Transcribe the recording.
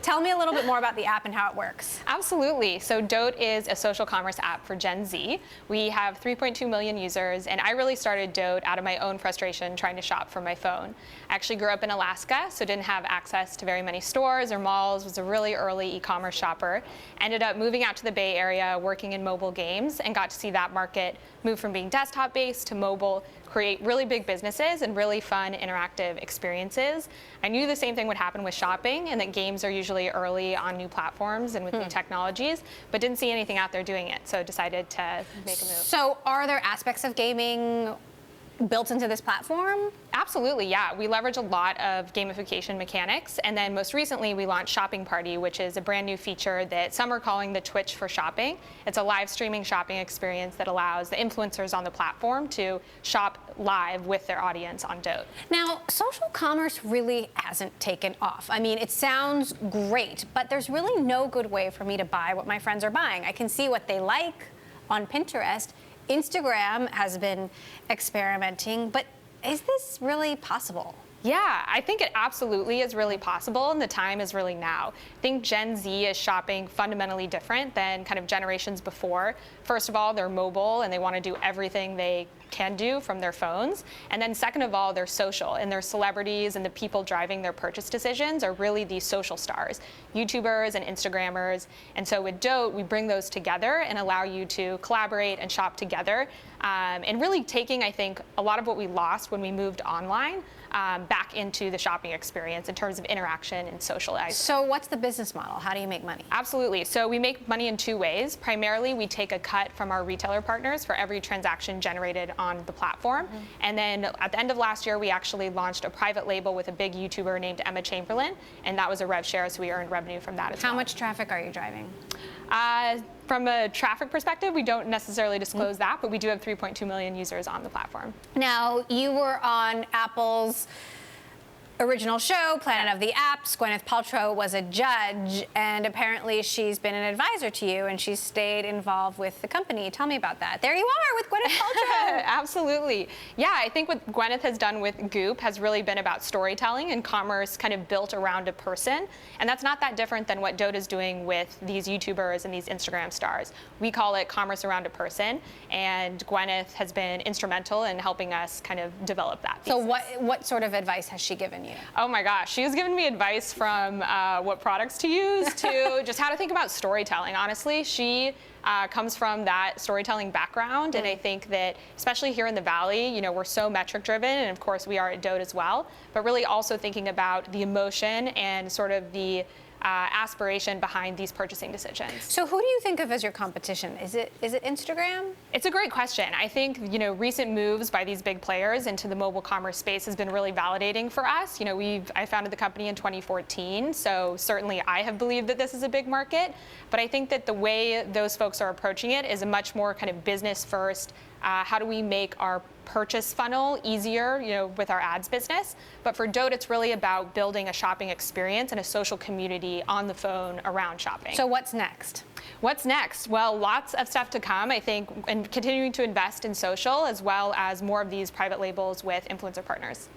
Tell me a little bit more about the app and how it works. Absolutely. So Dote is a social commerce app for Gen Z. We have 3.2 million users, and I really started Dote out of my own frustration trying to shop from my phone. I actually grew up in Alaska, so didn't have access to very many stores or malls, was a really early e-commerce shopper. Ended up moving out to the Bay Area, working in mobile games, and got to see that market move from being desktop-based to mobile, create really big businesses and really fun interactive experiences. I knew the same thing would happen with shopping, and that games are usually early on new platforms and with new technologies, but didn't see anything out there doing it, so decided to make a move. So are there aspects of gaming built into this platform? Absolutely, yeah. We leverage a lot of gamification mechanics, and then most recently we launched Shopping Party, which is a brand new feature that some are calling the Twitch for shopping. It's a live streaming shopping experience that allows the influencers on the platform to shop live with their audience on Dote. Now, social commerce really hasn't taken off. I mean, it sounds great, but there's really no good way for me to buy what my friends are buying. I can see what they like on Pinterest. Instagram has been experimenting, but is this really possible? Yeah, I think it absolutely is really possible, and the time is really now. I think Gen Z is shopping fundamentally different than kind of generations before. First of all, they're mobile and they want to do everything they can do from their phones. And then second of all, they're social, and their celebrities and the people driving their purchase decisions are really these social stars, YouTubers and Instagrammers. And so with Dote, we bring those together and allow you to collaborate and shop together. And really taking, I think, a lot of what we lost when we moved online back into the shopping experience in terms of interaction and socializing. So what's the business model? How do you make money? Absolutely. So we make money in two ways. Primarily, we take a cut from our retailer partners for every transaction generated on the platform. And then at the end of last year, we actually launched a private label with a big YouTuber named Emma Chamberlain, and that was a rev share, so we earned revenue from that as well. How much traffic are you driving? From a traffic perspective, we don't necessarily disclose that, but we do have 3.2 million users on the platform. Now, you were on Apple's original show, Planet of the Apps. Gwyneth Paltrow was a judge, and apparently she's been an advisor to you, and she's stayed involved with the company. Tell me about that. There you are with Gwyneth Paltrow. Absolutely. Yeah, I think what Gwyneth has done with Goop has really been about storytelling and commerce kind of built around a person, and that's not that different than what Dote is doing with these YouTubers and these Instagram stars. We call it commerce around a person, and Gwyneth has been instrumental in helping us kind of develop that thesis. So what sort of advice has she given you? Oh my gosh, she has given me advice from what products to use to just how to think about storytelling. Honestly, she comes from that storytelling background, and I think that especially here in the Valley, you know, we're so metric driven, and of course we are at Dote as well, but really also thinking about the emotion and sort of the aspiration behind these purchasing decisions. So who do you think of as your competition? Is it Instagram? It's a great question. I think, you know, recent moves by these big players into the mobile commerce space has been really validating for us. You know, I founded the company in 2014, so certainly I have believed that this is a big market, but I think that the way those folks are approaching it is a much more kind of business first, how do we make our purchase funnel easier, you know, with our ads business. But for Dote, it's really about building a shopping experience and a social community on the phone around shopping. So what's next? What's next? Well, lots of stuff to come, I think, and continuing to invest in social as well as more of these private labels with influencer partners.